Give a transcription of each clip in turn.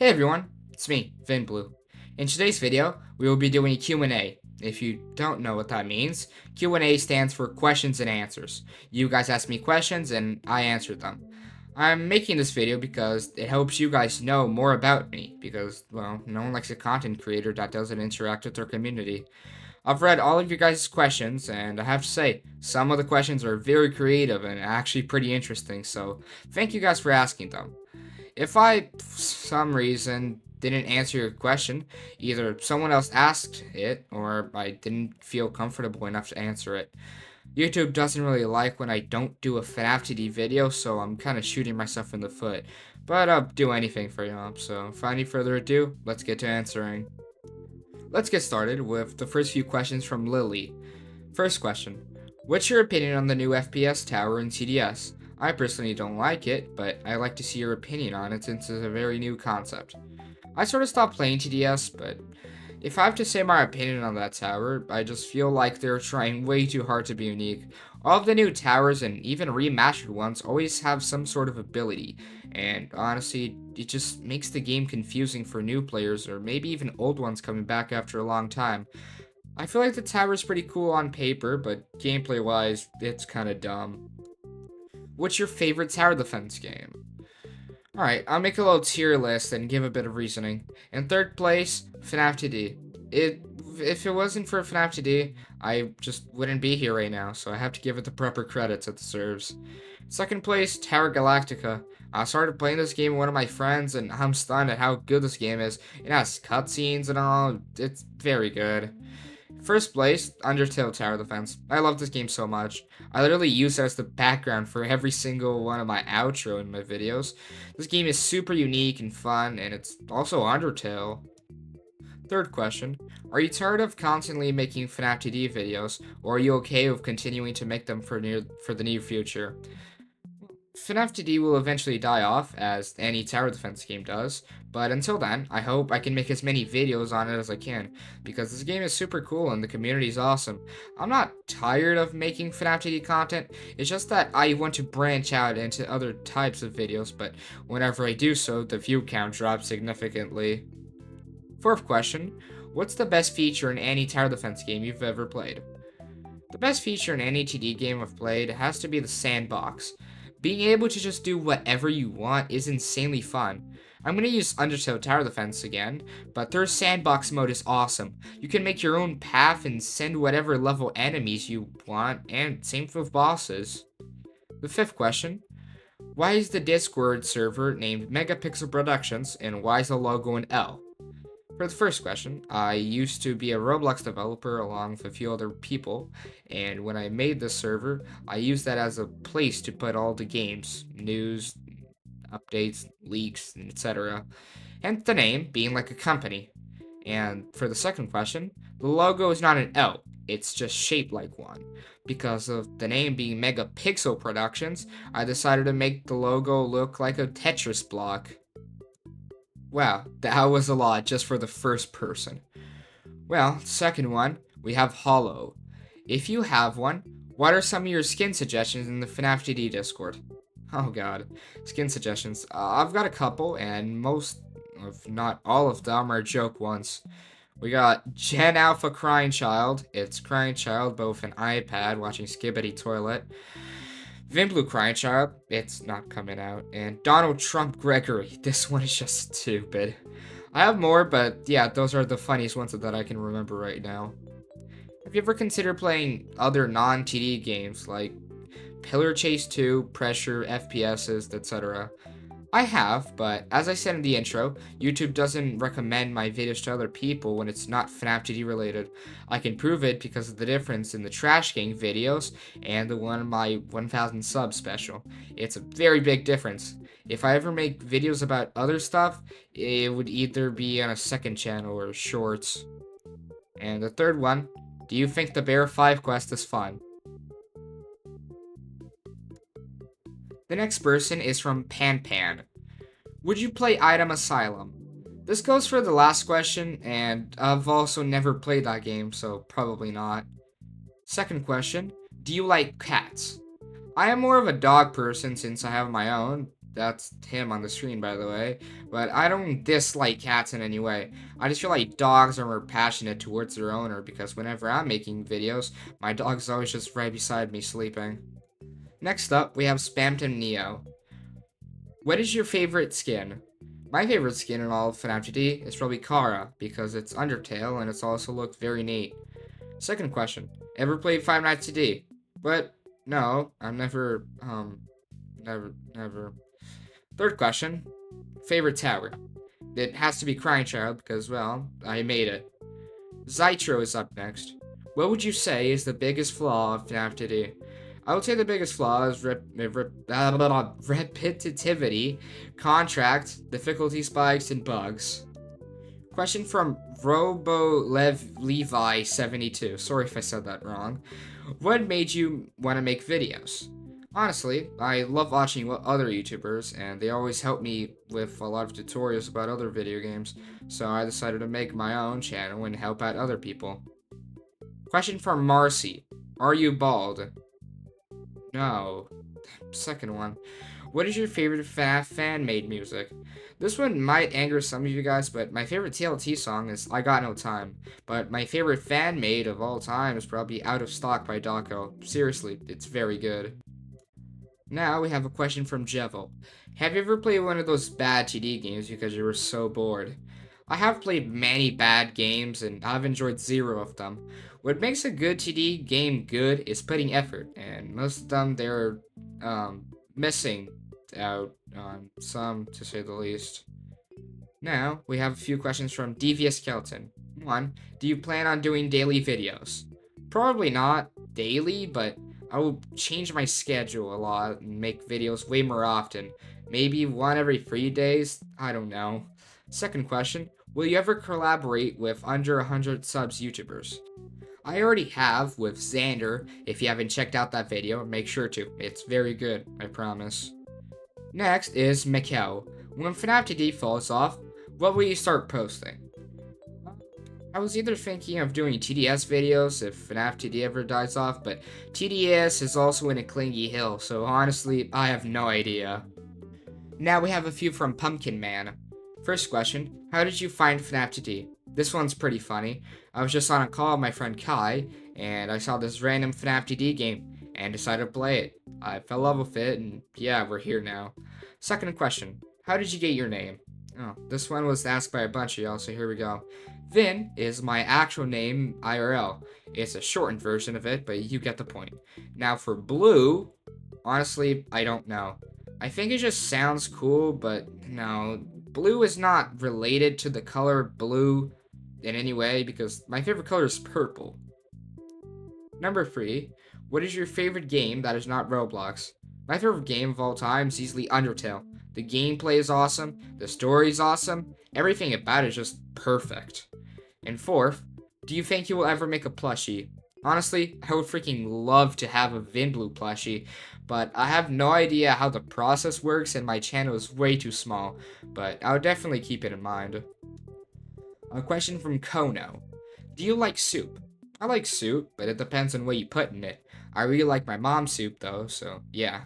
Hey everyone, it's me, VinBlue. In today's video, we will be doing a Q&A. If you don't know what that means, Q&A stands for questions and answers. You guys ask me questions and I answer them. I'm making this video because it helps you guys know more about me because, well, no one likes a content creator that doesn't interact with their community. I've read all of your guys' questions, and I have to say, some of the questions are very creative and actually pretty interesting, so thank you guys for asking them. If I, for some reason, didn't answer your question, either someone else asked it or I didn't feel comfortable enough to answer it. YouTube doesn't really like when I don't do a FNAF TD video, so I'm kind of shooting myself in the foot. But I'll do anything for you, so without any further ado, let's get to answering. Let's get started with the first few questions from Lily. First question. What's your opinion on the new FPS tower in TDS? I personally don't like it, but I like to see your opinion on it since it's a very new concept. I sort of stopped playing TDS, but if I have to say my opinion on that tower, I just feel like they're trying way too hard to be unique. All of the new towers and even remastered ones always have some sort of ability, and honestly, it just makes the game confusing for new players or maybe even old ones coming back after a long time. I feel like the tower is pretty cool on paper, but gameplay wise, it's kinda dumb. What's your favorite tower defense game? Alright, I'll make a little tier list and give a bit of reasoning. In third place, FNAF TD. If it wasn't for FNAF TD, I just wouldn't be here right now, so I have to give it the proper credits it deserves. Second place, Tower Galactica. I started playing this game with one of my friends, and I'm stunned at how good this game is. It has cutscenes and all, it's very good. First place, Undertale Tower Defense. I love this game so much. I literally use it as the background for every single one of my outro in my videos. This game is super unique and fun, and it's also Undertale. Third question, are you tired of constantly making FNAF TD videos, or are you okay with continuing to make them for the near future? FNAF TD will eventually die off, as any tower defense game does, but until then, I hope I can make as many videos on it as I can, because this game is super cool and the community is awesome. I'm not tired of making FNAF TD content, it's just that I want to branch out into other types of videos, but whenever I do so, the view count drops significantly. Fourth question, what's the best feature in any tower defense game you've ever played? The best feature in any TD game I've played has to be the sandbox. Being able to just do whatever you want is insanely fun. I'm going to use Undertale Tower Defense again, but their sandbox mode is awesome. You can make your own path and send whatever level enemies you want, and same with bosses. The fifth question, why is the Discord server named Megapixel Productions, and why is the logo an L? For the first question, I used to be a Roblox developer along with a few other people, and when I made this server, I used that as a place to put all the games, news, updates, leaks, etc. Hence the name being like a company. And for the second question, the logo is not an L, it's just shaped like one. Because of the name being Megapixel Productions, I decided to make the logo look like a Tetris block. Wow, that was a lot just for the first person. Well, second one, we have Hollow. If you have one, what are some of your skin suggestions in the FNAF TD Discord? Oh god, skin suggestions. I've got a couple, and most, if not all of them, are joke ones. We got Gen Alpha Crying Child. It's Crying Child, both an iPad watching Skibbity Toilet. VinBlue Crying Child, it's not coming out. And Donald Trump Gregory, this one is just stupid. I have more, but yeah, those are the funniest ones that I can remember right now. Have you ever considered playing other non-TD games like Pillar Chase 2, Pressure, FPSs, etc.? I have, but as I said in the intro, YouTube doesn't recommend my videos to other people when it's not FNAF TD related. I can prove it because of the difference in the Trash Gang videos and the one of my 1000 subs special. It's a very big difference. If I ever make videos about other stuff, it would either be on a second channel or shorts. And the third one, do you think the Bear 5 quest is fun? The next person is from Pan. Would you play Item Asylum? This goes for the last question, and I've also never played that game, so probably not. Second question, do you like cats? I am more of a dog person since I have my own, That's him on the screen, by the way. But I don't dislike cats in any way. I just feel like dogs are more passionate towards their owner because whenever I'm making videos, my dog's always just right beside me sleeping. Next up, we have Spamton Neo. What is your favorite skin? My favorite skin in all of FNAF TD is probably Kara because it's Undertale and it's also looked very neat. Second question, ever played Five Nights at D? But no, I've never. Third question, favorite tower? It has to be Crying Child because, well, I made it. Zytro is up next. What would you say is the biggest flaw of FNAF TD? I would say the biggest flaw is repetitivity, contract, difficulty spikes, and bugs. Question from Levi72. Sorry if I said that wrong. What made you want to make videos? Honestly, I love watching other YouTubers, and they always help me with a lot of tutorials about other video games, so I decided to make my own channel and help out other people. Question from Marcy. Are you bald? No. Second one. What is your favorite FNAF fan-made music? This one might anger some of you guys, but my favorite TLT song is I Got No Time. But my favorite fan-made of all time is probably Out of Stock by Dawko. Seriously, it's very good. Now we have a question from Jevel. Have you ever played one of those bad TD games because you were so bored? I have played many bad games and I've enjoyed 0 of them. What makes a good TD game good is putting effort, and most of them they're missing out on some, to say the least. Now we have a few questions from Devious Skeleton. 1. Do you plan on doing daily videos? Probably not daily, but I will change my schedule a lot and make videos way more often. Maybe one every 3 days? I don't know. Second question, will you ever collaborate with under 100 subs YouTubers? I already have with Xander. If you haven't checked out that video, make sure to. It's very good, I promise. Next is Mikkel. When FNAF TD falls off, what will you start posting? I was either thinking of doing TDS videos if FNAF TD ever dies off, but TDS is also in a clingy hill, so honestly, I have no idea. Now we have a few from Pumpkin Man. First question, how did you find FNAF TD? This one's pretty funny. I was just on a call with my friend Kai, and I saw this random FNAF TD game, and decided to play it. I fell in love with it, and yeah, we're here now. Second question, how did you get your name? Oh, this one was asked by a bunch of y'all, so here we go. Vin is my actual name IRL. It's a shortened version of it, but you get the point. Now for Blue, honestly, I don't know. I think it just sounds cool, but no. Blue is not related to the color blue in any way because my favorite color is purple. Number 3, what is your favorite game that is not Roblox? My favorite game of all time is easily Undertale. The gameplay is awesome, the story is awesome, everything about it is just perfect. And 4th, do you think you will ever make a plushie? Honestly, I would freaking love to have a Vinblue plushie, but I have no idea how the process works and my channel is way too small, but I would definitely keep it in mind. A question from Kono. Do you like soup? I like soup, but it depends on what you put in it. I really like my mom's soup though, so yeah.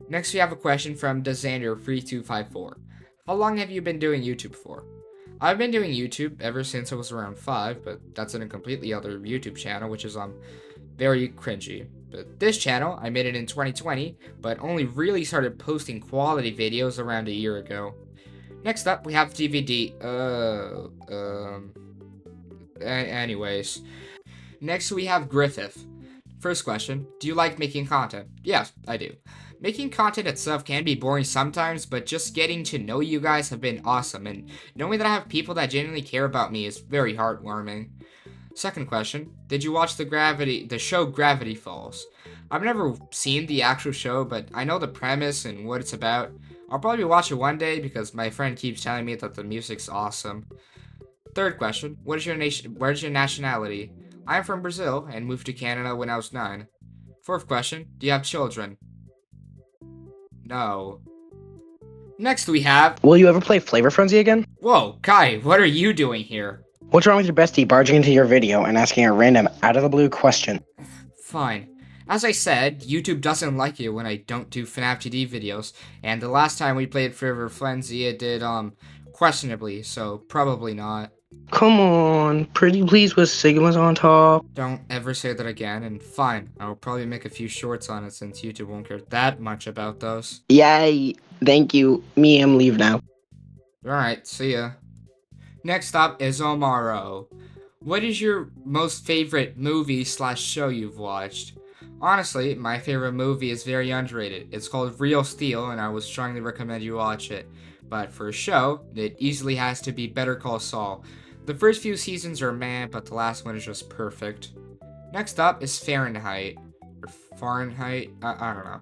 Next we have a question from Desander3254. How long have you been doing YouTube for? I've been doing YouTube ever since I was around 5, but that's in a completely other YouTube channel, which is very cringy. But this channel, I made it in 2020, but only really started posting quality videos around a year ago. Next up, we have DVD. Anyways. Next, we have Griffith. First question, do you like making content? Yes, I do. Making content itself can be boring sometimes, but just getting to know you guys have been awesome, and knowing that I have people that genuinely care about me is very heartwarming. Second question, did you watch the show Gravity Falls? I've never seen the actual show, but I know the premise and what it's about. I'll probably watch it one day because my friend keeps telling me that the music's awesome. Third question, where's your nationality? I'm from Brazil and moved to Canada when I was 9. Fourth question, do you have children? No. Next we have... Will you ever play Flavor Frenzy again? Whoa, Kai, what are you doing here? What's wrong with your bestie barging into your video and asking a random, out-of-the-blue question? Fine. As I said, YouTube doesn't like it when I don't do FNAF TD videos, and the last time we played Forever Frenzy, it did, questionably, so probably not. Come on, pretty please with Sigmas on top. Don't ever say that again, and fine, I will probably make a few shorts on it since YouTube won't care that much about those. Yay, thank you. Me and leave now. Alright, see ya. Next up is Omaro. What is your most favorite movie/show you've watched? Honestly, my favorite movie is very underrated. It's called Real Steel, and I would strongly recommend you watch it. But for a show, it easily has to be Better Call Saul. The first few seasons are meh, but the last one is just perfect. Next up is Fahrenheit. Or Fahrenheit? I don't know.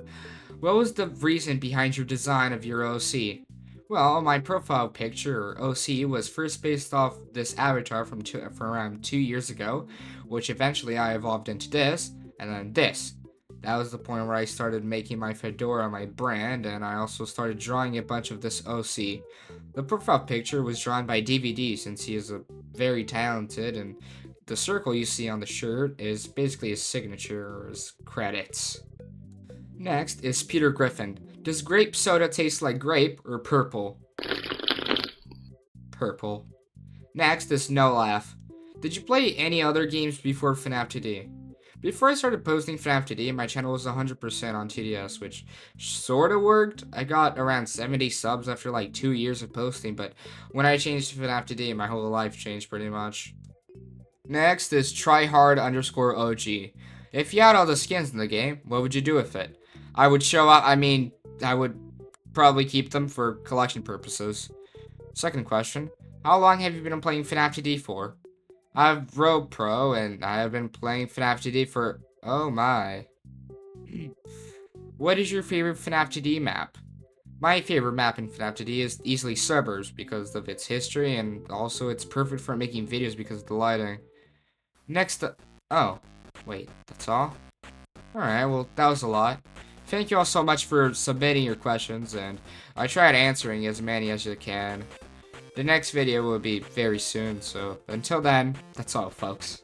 What was the reason behind your design of your OC? Well, my profile picture, or OC, was first based off this avatar from around 2 years ago, which eventually I evolved into this, and then this. That was the point where I started making my fedora my brand, and I also started drawing a bunch of this OC. The profile picture was drawn by DVD since he is a very talented, and the circle you see on the shirt is basically his signature or his credits. Next is Peter Griffin. Does grape soda taste like grape or purple? Purple. Next is No Laugh. Did you play any other games before FNAF TD? Before I started posting FNAF TD, my channel was 100% on TDS, which sorta worked. I got around 70 subs after like 2 years of posting, but when I changed to FNAF TD, my whole life changed pretty much. Next is tryhard_OG. If you had all the skins in the game, what would you do with it? I would I would probably keep them for collection purposes. Second question, how long have you been playing FNAF TD for? I've Rogue Pro, and I have been playing FNAF TD for, oh my. What is your favorite FNAF TD map? My favorite map in FNAF TD is easily Suburbs because of its history, and also it's perfect for making videos because of the lighting. Next oh, wait, that's all? Alright, well, that was a lot. Thank you all so much for submitting your questions, and I tried answering as many as I can. The next video will be very soon, so until then, that's all, folks.